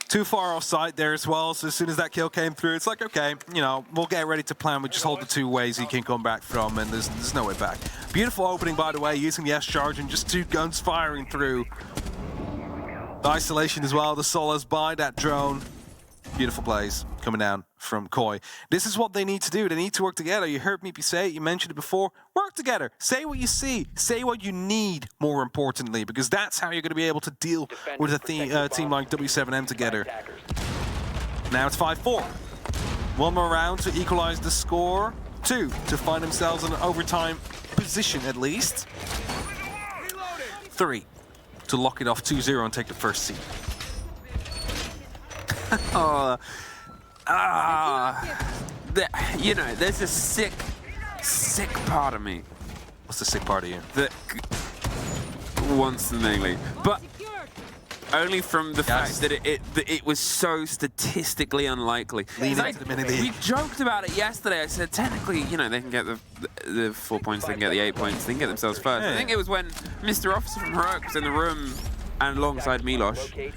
Too far offside there as well, so as soon as that kill came through, it's like, okay, you know, we'll get ready to plan. We just hold the 2 ways he can come back from, and there's no way back. Beautiful opening, by the way, using the S-charge and just 2 guns firing through. The isolation as well, the solos by that drone. Beautiful plays coming down from Koi. This is what they need to do. They need to work together. You heard me say it, you mentioned it before. Work together. Say what you see. Say what you need, more importantly, because that's how you're going to be able to deal with a team like W7M together. Now it's 5-4. 1 more round to equalize the score. 2 to find themselves in an overtime position at least. 3 to lock it off 2-0 and take the first seed. You know, there's a sick part of me. What's the sick part of you? That wants the mini league, but only from the fact that it was so statistically unlikely. We joked about it yesterday. I said technically, you know, they can get the 4 points, they can get the 8 points, they can get themselves first. Yeah. I think it was when Mr. Officer from Heroic was in the room and alongside Milosh,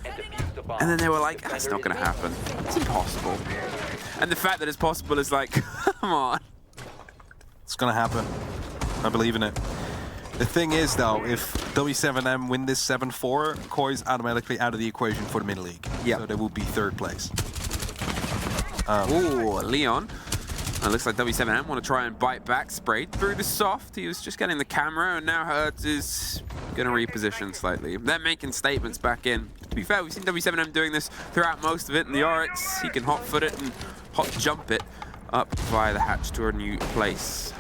and then they were like, that's not going to happen. It's impossible. And the fact that it's possible is like, come on. It's going to happen. I believe in it. The thing is, though, if W7M win this 7-4, Koi's automatically out of the equation for the mid-league. Yeah. So they will be 3rd place. Ooh, Leon. It looks like W7M want to try and bite back. Sprayed through the soft. He was just getting the camera, and now Hertz is going to reposition slightly. They're making statements back in. To be fair, we've seen W7M doing this throughout most of it. In the Oryx, he can hot foot it and hot jump it up via the hatch to a new place.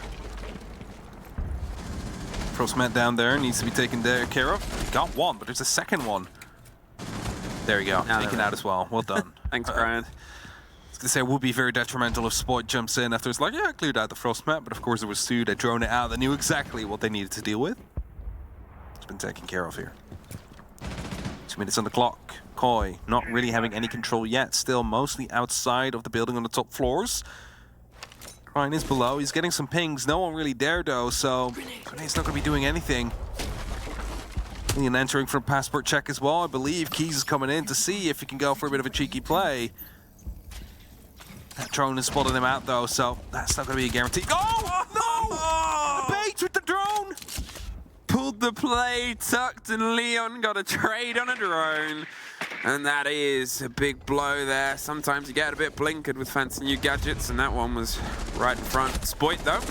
Frostmat down there needs to be taken care of. Got 1, but there's a 2nd one. There you go. Taken out as well. Well done. Thanks, Brian. I was going to say it would be very detrimental if Sport jumps in after it's like, yeah, I cleared out the Frostmat, but of course there was 2 that drone it out. They knew exactly what they needed to deal with. It's been taken care of here. 2 minutes on the clock. Koi not really having any control yet. Still mostly outside of the building on the top floors. Ryan is below. He's getting some pings. No one really there, though, so Grenade's not going to be doing anything. Leon entering for a passport check as well, I believe. Keys is coming in to see if he can go for a bit of a cheeky play. That drone has spotted him out, though, so that's not going to be a guarantee. Oh, no! Oh! The bait with the drone! Pulled the play, tucked, and Leon got a trade on a drone. And that is a big blow there. Sometimes you get a bit blinkered with fancy new gadgets, and that one was right in front. Spoit, though.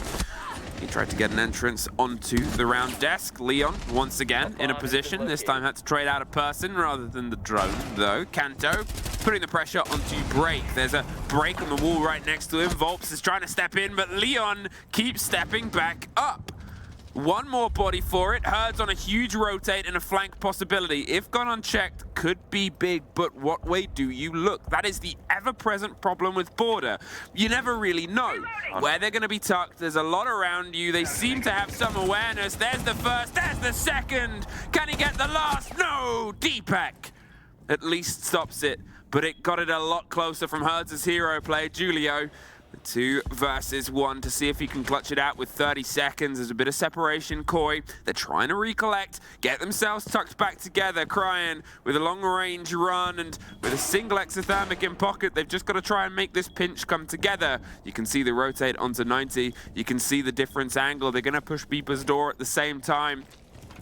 He tried to get an entrance onto the round desk. Leon, once again, in a position. This time had to trade out a person rather than the drone, though. Kanto putting the pressure onto Break. There's a break on the wall right next to him. Volps is trying to step in, but Leon keeps stepping back up. One more body for it. Herds on a huge rotate and a flank possibility. If gone unchecked, could be big, but what way do you look? That is the ever-present problem with Border. You never really know where they're going to be tucked. There's a lot around you. They seem to have some awareness. There's the first, there's the second. Can he get the last? No! Deepak at least stops it, but it got it a lot closer from Herds' hero play, Julio. 2 versus 1 to see if he can clutch it out with 30 seconds. There's a bit of separation. Koi, they're trying to recollect, get themselves tucked back together. Crying with a long-range run and with a single exothermic in pocket. They've just got to try and make this pinch come together. You can see the rotate onto 90. You can see the difference angle. They're going to push Beeper's door at the same time.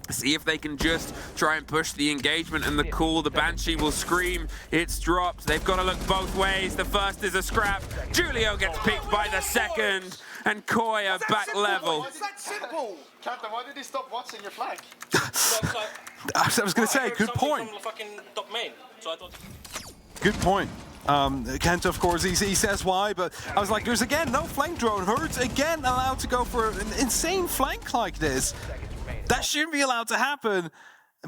See if they can just try and push the engagement and the call. The Banshee will scream. It's dropped. They've got to look both ways. The first is a scrap. Julio gets picked by the second. And Koi are back level. It's that simple. Captain, why did he stop watching your flag? I was going to say, good point. From the fucking top main. So I thought... Good point. Kent, of course, he says why, but I was like, there's again no flank drone. Herds again allowed to go for an insane flank like this. That shouldn't be allowed to happen.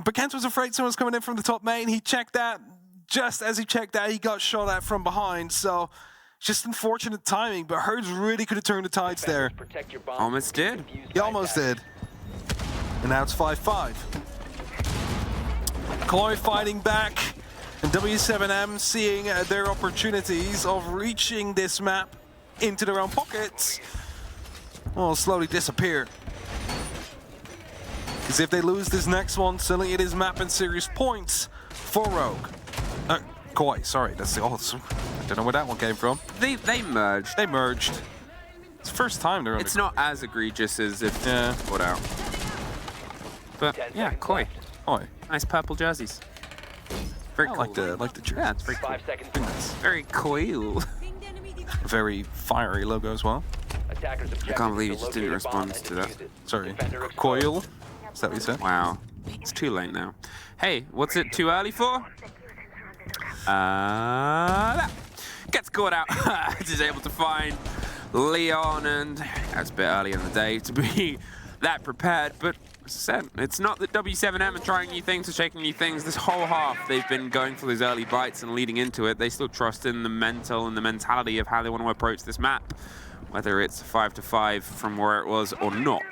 But Kent was afraid someone was coming in from the top main. He checked that. Just as he checked that, he got shot at from behind. So, just unfortunate timing. But Herds really could have turned the tides there. Almost did. He almost did. And now it's 5-5. Koi fighting back. And W7M seeing their opportunities of reaching this map into their own pockets. Will slowly disappear. Because if they lose this next one, suddenly it is map and series points for Rogue. Koi, sorry, that's the awesome. I don't know where that one came from. They merged. They merged. It's the first time they're on It's not as egregious as if put out. But yeah, Koi. Koi. Nice purple jerseys. Very cool. like the jersey. Yeah, it's very 5 seconds. Very cool. Very fiery logo as well. Attackers I can't believe you just didn't respond to that. Sorry, coil. Is that what you said? Wow. It's too late now. Hey, what's it too early for? Gets caught out. Is able to find Leon, and that's a bit early in the day to be that prepared, but as I said, it's not that W7M are trying new things or shaking new things. This whole half, they've been going for those early bites and leading into it. They still trust in the mental and the mentality of how they want to approach this map, whether it's 5-5 from where it was or not.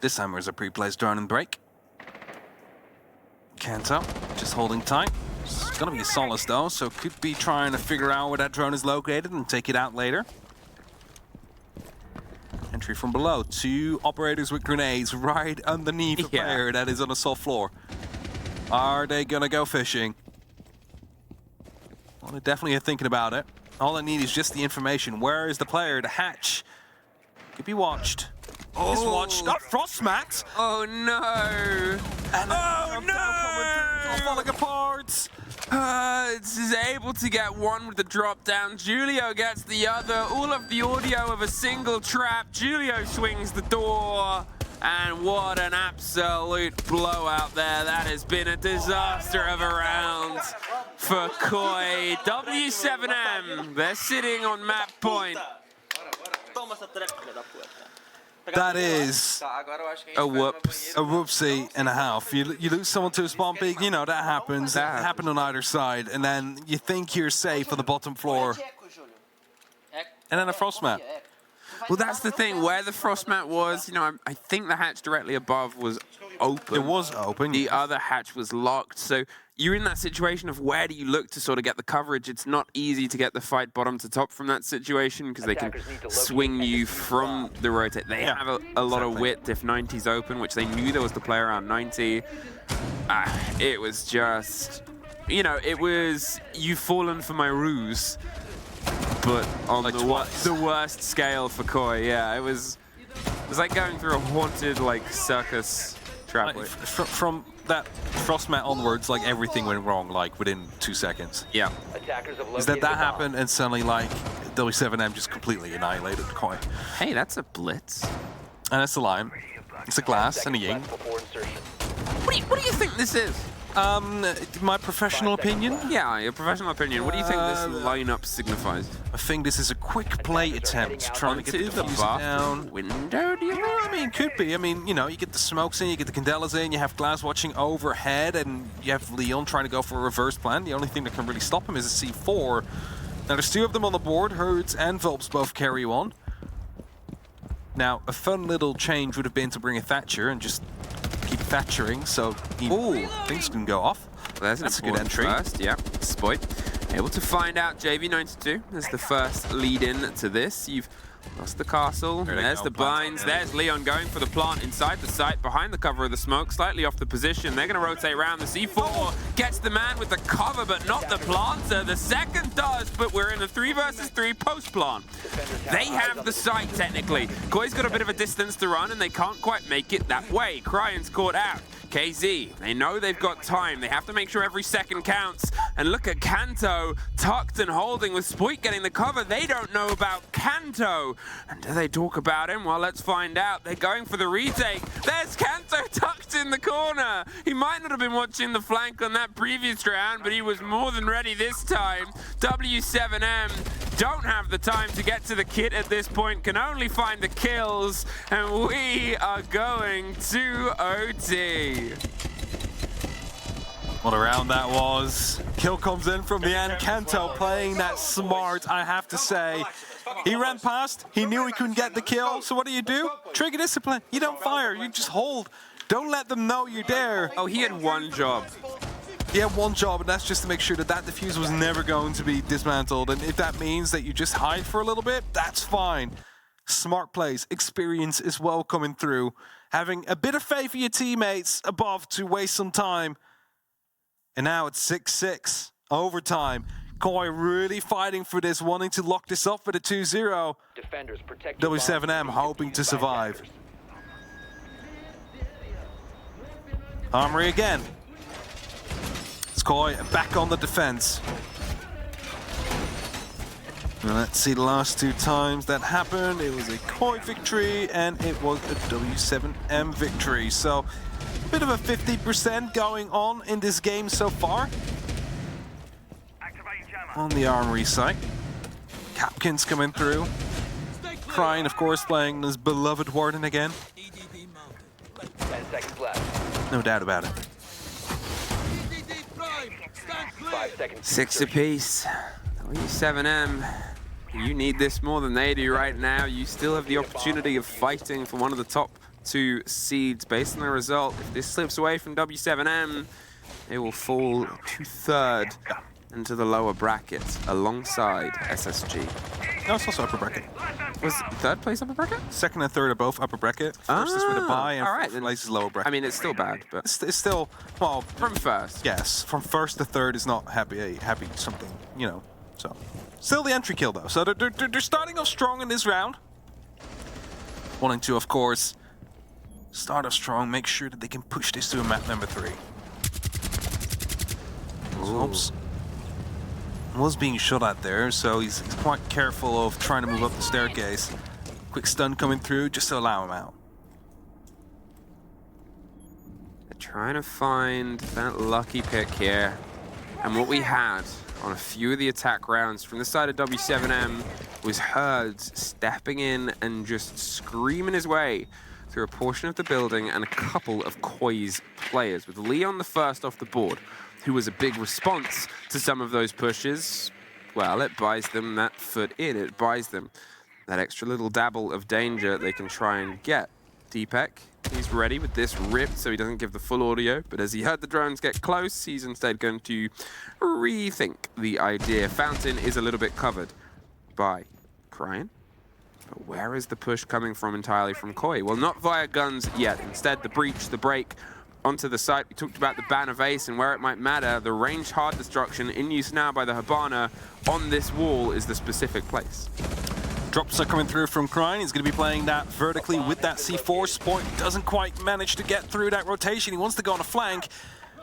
This time there's a pre-placed drone and break. Kanto, just holding tight. It's gonna be a Solace though, so could be trying to figure out where that drone is located and take it out later. Entry from below, 2 operators with grenades right underneath a player that is on the soft floor. Are they gonna go fishing? Well, they definitely are thinking about it. All I need is just the information. Where is the player? The hatch could be watched. Is watched. Oh, Frostmat! Oh no! And oh no! Falling apart! Is able to get one with the drop down. Julio gets the other. All of the audio of a single trap. Julio swings the door. And what an absolute blowout there. That has been a disaster of a round for Koi. W7M, they're sitting on map point. That is a whoops. a whoopsie and a half. You lose someone to a spawn peak, you know, that happens. That happened on either side. And then you think you're safe on the bottom floor. And then a Frostmat. Well, that's the thing. Where the Frostmat was, you know, I think the hatch directly above was open. It was open. The other hatch was locked. So you're in that situation of where do you look to sort of get the coverage. It's not easy to get the fight bottom to top from that situation because they can swing you from the rotate. They have a lot of width if 90's open, which they knew there was the player around 90. It was just, you know, it was, you've fallen for my ruse. But on like the worst scale for Koi, yeah, it was like going through a haunted like circus trap. Like, from that Frostmat onwards, like everything went wrong like within 2 seconds. Yeah. Is that happened and suddenly like W7M just completely annihilated Koi. Hey, that's a blitz. And it's a lime. It's a glass and a ying. What do you think this is? My professional opinion? Yeah, your professional opinion. What do you think this lineup signifies? I think this is a quick play attempt, trying to get the defuse down. Window, do you know? I mean, could be. I mean, you know, you get the smokes in, you get the candelas in, you have Glass watching overhead, and you have Leon trying to go for a reverse plan. The only thing that can really stop him is a C4. Now, there's two of them on the board. Herds and Volps both carry on. Now, a fun little change would have been to bring a Thatcher and just keep Thatchering, so things can go off. Well, that's a good entry. First, yeah, Spoit. Able to find out JV92 as the first lead-in to this. You've lost the castle, there's the blinds, there's Leon going for the plant inside the site, behind the cover of the smoke, slightly off the position. They're going to rotate around. The C4 gets the man with the cover, but not the planter. The second does, but we're in a 3 versus 3 post-plant. They have the site, technically. Koi's got a bit of a distance to run, and they can't quite make it that way. Cryan's caught out. KZ, they know they've got time. They have to make sure every second counts. And look at Kanto, tucked and holding with Spoit getting the cover. They don't know about Kanto. And do they talk about him? Well, let's find out. They're going for the retake. There's Kanto tucked in the corner. He might not have been watching the flank on that previous round, but he was more than ready this time. W7M don't have the time to get to the kit at this point, can only find the kills, and we are going to OT. What a round that was. Kill comes in from the end. Kanto playing that smart, I have to say. He ran past, he knew he couldn't get the kill, so what do? Trigger discipline. You don't fire, you just hold. Don't let them know you're there. Oh, he had one job. He had one job, and that's just to make sure that that defuse was never going to be dismantled. And if that means that you just hide for a little bit, that's fine. Smart plays, experience is well coming through. Having a bit of faith in your teammates above to waste some time. And now it's 6-6, overtime. Koi really fighting for this, wanting to lock this up for the 2-0. W7M hoping to survive. Armory again. Koi back on the defense. Now let's see the last two times that happened. It was a Koi victory and it was a W7M victory. So a bit of a 50% going on in this game so far. On the Armory site. Capkins coming through. Cryan, of course, playing his beloved Warden again. 10 seconds left. No doubt about it. 5 seconds. 6 apiece. W7M, you need this more than they do right now. You still have the opportunity of fighting for one of the top 2 seeds based on the result. If this slips away from W7M, it will fall to 3rd into the lower bracket alongside SSG. No, it's also upper bracket. Was 3rd place upper bracket? 2nd and 3rd are both upper bracket. First is with a bye, and 4th place is lower bracket. I mean, it's still bad, but it's still, well, from 1st. Yes, from 1st to 3rd is not happy something, you know. So, still the entry kill though. So they're starting off strong in this round. Wanting to, of course, start off strong, make sure that they can push this to a map number 3. Oops. Was being shot at there, so he's quite careful of trying to move up the staircase. Quick stun coming through just to allow him out. They're trying to find that lucky pick here. And what we had on a few of the attack rounds from the side of W7M was Herds stepping in and just screaming his way through a portion of the building and a couple of Koi's players, with Leon the first off the board, who was a big response to some of those pushes. Well, it buys them that foot in. It buys them that extra little dabble of danger they can try and get. Deepek, he's ready with this ripped so he doesn't give the full audio, but as he heard the drones get close, he's instead going to rethink the idea. Fountain is a little bit covered by Cryan. But where is the push coming from entirely from Koi? Well, not via guns yet. Instead, the breach, the break, onto the site. We talked about the ban of Ace and where it might matter. The ranged hard destruction in use now by the Habana on this wall is the specific place. Drops are coming through from Cryan. He's going to be playing that vertically with that C4. Spoit doesn't quite manage to get through that rotation. He wants to go on a flank.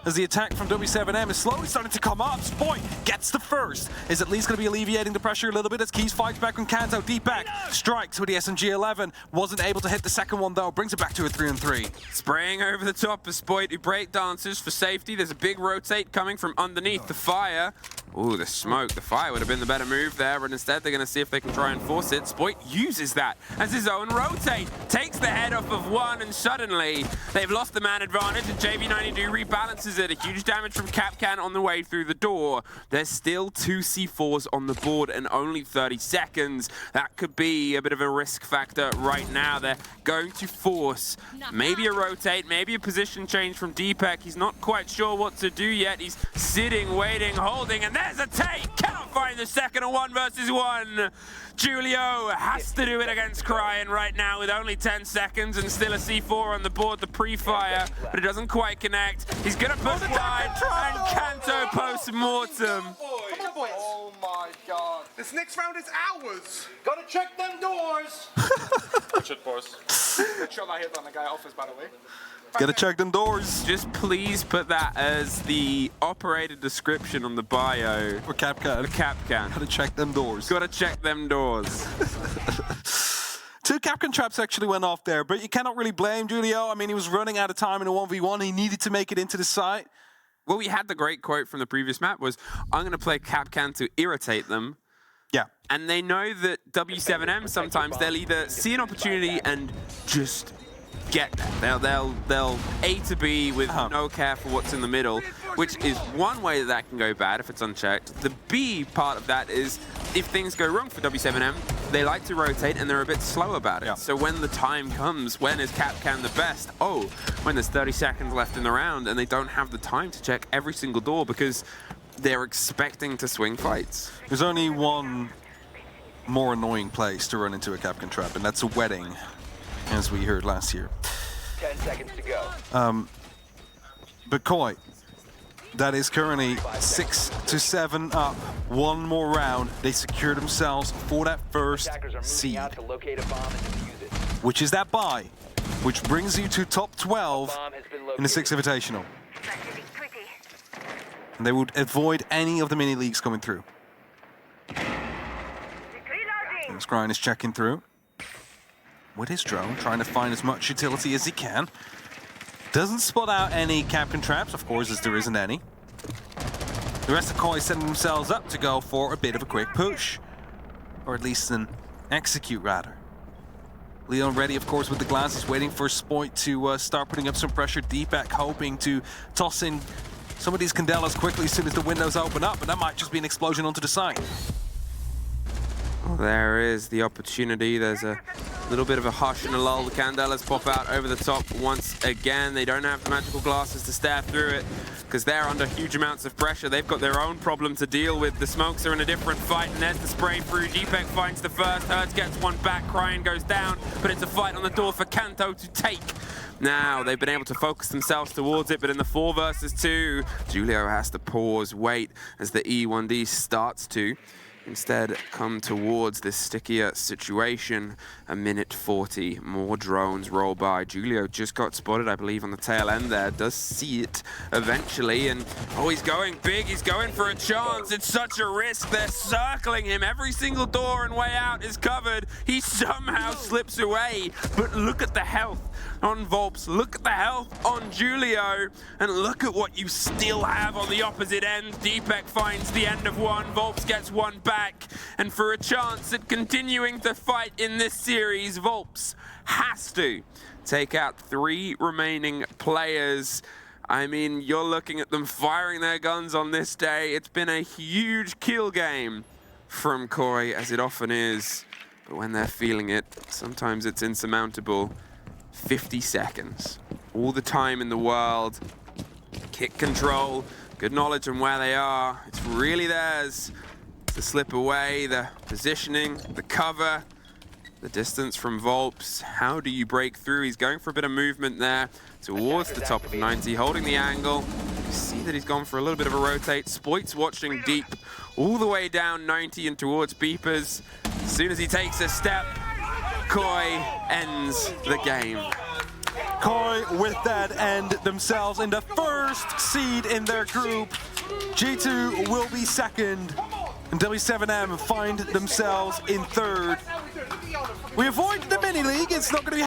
as the attack from W7M is slowly starting to come up. Spoit gets the first. Is at least going to be alleviating the pressure a little bit as Keys fights back on Kanto. Difmark strikes with the SMG-11. Wasn't able to hit the second one though. Brings it back to a 3-on-3. Spraying over the top of Spoit, who break dances for safety. There's a big rotate coming from underneath the fire. Ooh, the smoke. The fire would have been the better move there, but instead they're going to see if they can try and force it. Spoit uses that as his own rotate. Takes the head off of one, and suddenly they've lost the man advantage, and JV92 rebalances it. A huge damage from Kapkan on the way through the door. There's still 2 C4s on the board and only 30 seconds. That could be a bit of a risk factor right now. They're going to force maybe a rotate, maybe a position change from Deepak. He's not quite sure what to do yet. He's sitting, waiting, holding, and there's a take! Cannot find the second on 1 versus 1. Julio has to do it against Cryan right now with only 10 seconds and still a C4 on the board, the pre-fire, but it doesn't quite connect. He's gonna push wide, and Kanto post-mortem. Come on, boys. Oh my god. This next round is ours. Gotta check them doors. Good shit, boys. Good shot I hit on the guy office, by the way. Gotta check them doors. Just please put that as the operator description on the bio. For Kapkan. Kapkan. Gotta check them doors. Gotta check them doors. 2 Kapkan traps actually went off there, but you cannot really blame Julio. I mean, he was running out of time in a 1v1. He needed to make it into the site. Well, we had the great quote from the previous map was, I'm going to play Kapkan to irritate them. Yeah. And they know that W7M sometimes they'll either see an opportunity and just get there. They'll A to B with no care for what's in the middle, which is one way that can go bad if it's unchecked. The B part of that is if things go wrong for W7M, they like to rotate and they're a bit slow about it. Yeah. So when the time comes, when is Kapkan the best? Oh, when there's 30 seconds left in the round and they don't have the time to check every single door because they're expecting to swing fights. There's only one more annoying place to run into a Kapkan trap, and that's a wedding, as we heard last year. 10 seconds to go. But Koi, that is currently 6-7 up. One more round. They secure themselves for that first Attackers are moving seed, out to locate a bomb and defuse it. which is that bye, which brings you to top 12 Bomb has been in the located. 6th Invitational. And they would avoid any of the mini leagues coming through. And Skrine is checking through with his drone, trying to find as much utility as he can. Doesn't spot out any Kapkan traps, of course, as there isn't any. The rest of Koi setting themselves up to go for a bit of a quick push. Or at least an execute, rather. Leon ready, of course, with the glasses, waiting for Spoit to start putting up some pressure. Deepak hoping to toss in some of these Candelas quickly as soon as the windows open up, but that might just be an explosion onto the side. Well, there is the opportunity. There's a little bit of a hush and a lull. The Candelas pop out over the top once again. They don't have the magical glasses to stare through it because they're under huge amounts of pressure. They've got their own problem to deal with. The smokes are in a different fight, and there's the spray through. Deepak finds the first. Hertz gets one back. Cryan goes down, but it's a fight on the door for Kanto to take. Now, they've been able to focus themselves towards it, but in the 4 versus 2, Julio has to pause, wait, as the E1D starts to instead come towards this stickier situation. A minute 40, more drones roll by. Julio just got spotted, I believe, on the tail end there. Does see it eventually, and oh, he's going big. He's going for a chance. It's such a risk. They're circling him. Every single door and way out is covered. He somehow slips away, but look at the health on Volps. Look at the health on Julio, and look at what you still have on the opposite end. Deepak finds the end of one. Volps gets one back, and for a chance at continuing to fight in this series, Volps has to take out 3 remaining players. I mean, you're looking at them firing their guns on this day. It's been a huge kill game from Koi, as it often is, but when they're feeling it, sometimes it's insurmountable. 50 seconds, all the time in the world. Kick control, good knowledge on where they are. It's really theirs to slip away. The positioning, the cover, the distance from Volps. How do you break through? He's going for a bit of movement there towards the top of 90, holding the angle. You see that he's gone for a little bit of a rotate. Spoit's watching deep, all the way down 90 and towards Beepers. As soon as he takes a step, Koi ends the game. Koi with that end themselves in the first seed in their group. G2 will be second, and W7M find themselves in third. We avoid the mini league. It's not going to be